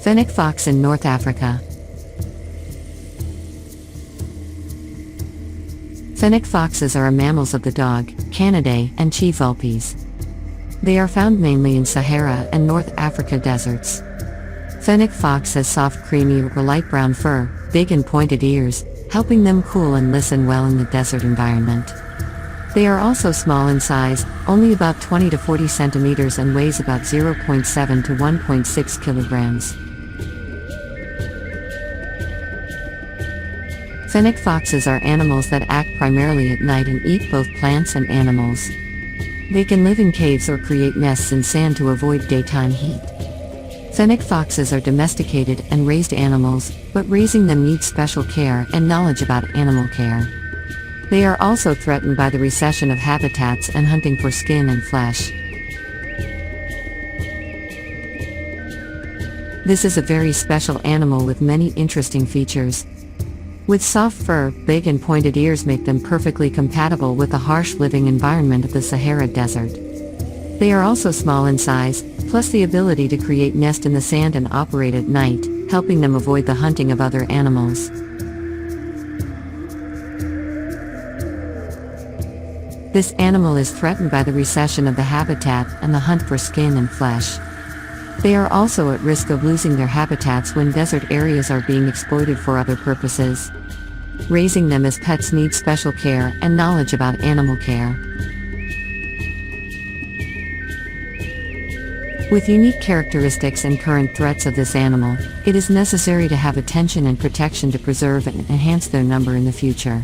Fennec fox in North Africa. Fennec foxes are mammals of the dog, Canidae, and Chia vulpes. They are found mainly in Sahara and North Africa deserts. Fennec fox has soft creamy or light brown fur, big and pointed ears, helping them cool and listen well in the desert environment. They are also small in size, only about 20 to 40 centimeters and weighs about 0.7 to 1.6 kilograms. Fennec foxes are animals that act primarily at night and eat both plants and animals. They can live in caves or create nests in sand to avoid daytime heat. Fennec foxes are domesticated and raised animals, but raising them needs special care and knowledge about animal care. They are also threatened by the recession of habitats and hunting for skin and flesh. This is a very special animal with many interesting features. With soft fur, big and pointed ears make them perfectly compatible with the harsh living environment of the Sahara Desert. They are also small in size, plus the ability to create nest in the sand and operate at night, helping them avoid the hunting of other animals. This animal is threatened by the recession of the habitat and the hunt for skin and flesh. They are also at risk of losing their habitats when desert areas are being exploited for other purposes. Raising them as pets needs special care and knowledge about animal care. With unique characteristics and current threats of this animal, it is necessary to have attention and protection to preserve and enhance their number in the future.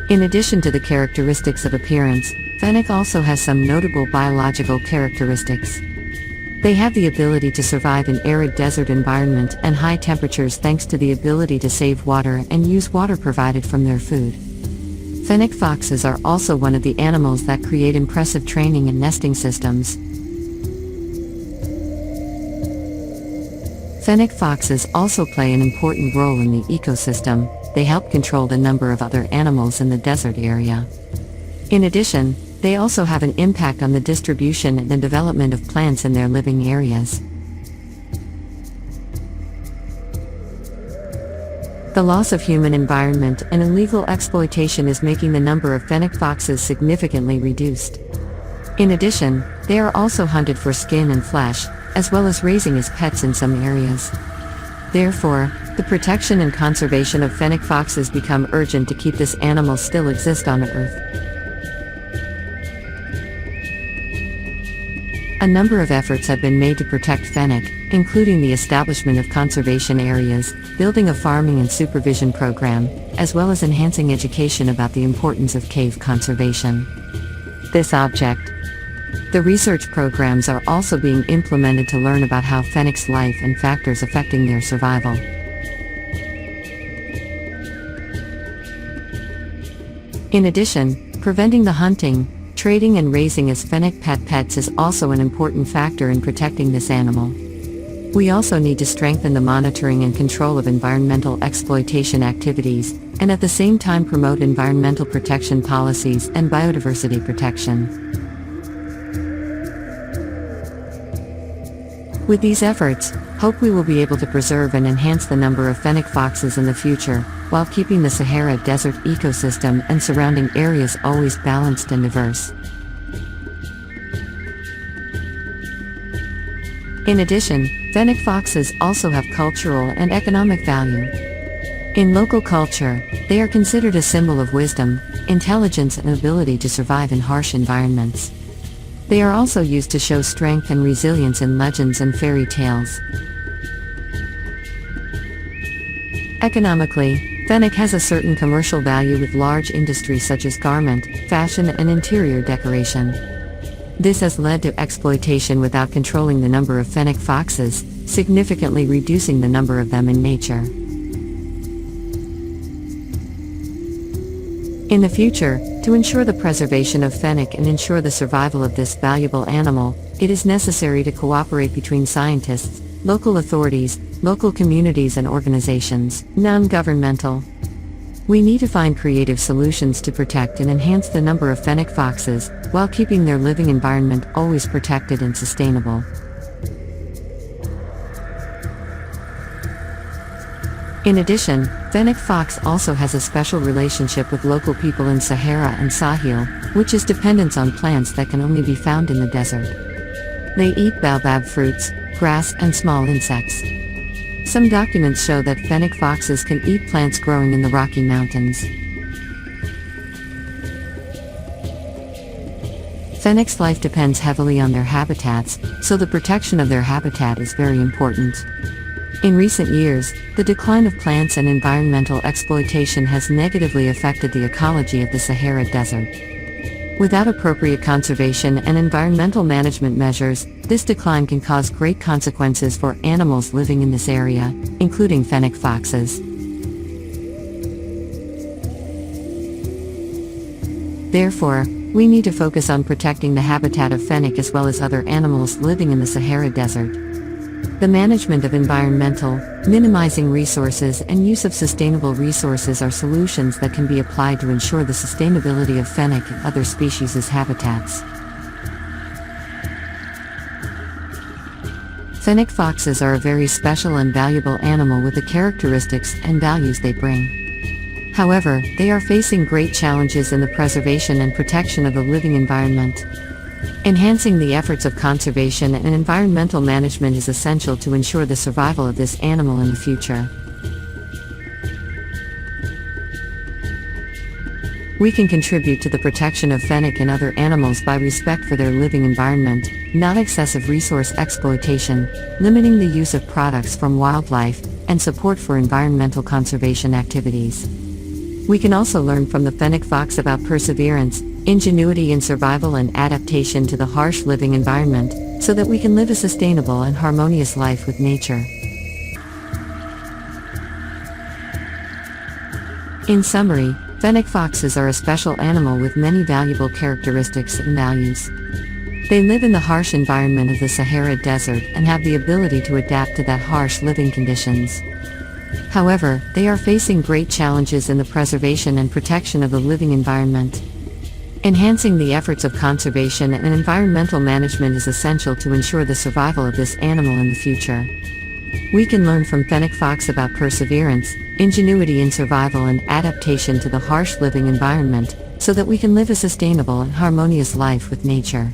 In addition to the characteristics of appearance, Fennec also has some notable biological characteristics. They have the ability to survive in arid desert environment and high temperatures thanks to the ability to save water and use water provided from their food. Fennec foxes are also one of the animals that create impressive training and nesting systems. Fennec foxes also play an important role in the ecosystem. They help control the number of other animals in the desert area. In addition, they also have an impact on the distribution and the development of plants in their living areas. The loss of human environment and illegal exploitation is making the number of Fennec foxes significantly reduced. In addition, they are also hunted for skin and flesh, as well as raising as pets in some areas. Therefore, the protection and conservation of Fennec foxes become urgent to keep this animal still exist on Earth. A number of efforts have been made to protect Fennec, including the establishment of conservation areas, building a farming and supervision program, as well as enhancing education about the importance of cave conservation. The research programs are also being implemented to learn about how Fennec's life and factors affecting their survival. In addition, preventing the hunting, trading and raising as Fennec pets is also an important factor in protecting this animal. We also need to strengthen the monitoring and control of environmental exploitation activities, and at the same time promote environmental protection policies and biodiversity protection. With these efforts, hope we will be able to preserve and enhance the number of Fennec foxes in the future, while keeping the Sahara Desert ecosystem and surrounding areas always balanced and diverse. In addition, Fennec foxes also have cultural and economic value. In local culture, they are considered a symbol of wisdom, intelligence and ability to survive in harsh environments. They are also used to show strength and resilience in legends and fairy tales. Economically, Fennec has a certain commercial value with large industries such as garment, fashion and interior decoration. This has led to exploitation without controlling the number of Fennec foxes, significantly reducing the number of them in nature. In the future, to ensure the preservation of Fennec and ensure the survival of this valuable animal, it is necessary to cooperate between scientists, local authorities, local communities and organizations, non-governmental. We need to find creative solutions to protect and enhance the number of fennec foxes, while keeping their living environment always protected and sustainable. In addition, fennec fox also has a special relationship with local people in Sahara and Sahel, which is dependent on plants that can only be found in the desert. They eat baobab fruits, grass and small insects. Some documents show that fennec foxes can eat plants growing in the Rocky Mountains. Fennec's life depends heavily on their habitats, so the protection of their habitat is very important. In recent years, the decline of plants and environmental exploitation has negatively affected the ecology of the Sahara Desert. Without appropriate conservation and environmental management measures, this decline can cause great consequences for animals living in this area, including fennec foxes. Therefore, we need to focus on protecting the habitat of fennec as well as other animals living in the Sahara Desert. The management of environmental, minimizing resources and use of sustainable resources are solutions that can be applied to ensure the sustainability of fennec and other species' habitats. Fennec foxes are a very special and valuable animal with the characteristics and values they bring. However, they are facing great challenges in the preservation and protection of the living environment. Enhancing the efforts of conservation and environmental management is essential to ensure the survival of this animal in the future. We can contribute to the protection of fennec and other animals by respect for their living environment, not excessive resource exploitation, limiting the use of products from wildlife, and support for environmental conservation activities. We can also learn from the fennec fox about perseverance, ingenuity in survival and adaptation to the harsh living environment, so that we can live a sustainable and harmonious life with nature. In summary, fennec foxes are a special animal with many valuable characteristics and values. They live in the harsh environment of the Sahara Desert and have the ability to adapt to that harsh living conditions. However, they are facing great challenges in the preservation and protection of the living environment. Enhancing the efforts of conservation and environmental management is essential to ensure the survival of this animal in the future. We can learn from fennec fox about perseverance, ingenuity in survival and adaptation to the harsh living environment, so that we can live a sustainable and harmonious life with nature.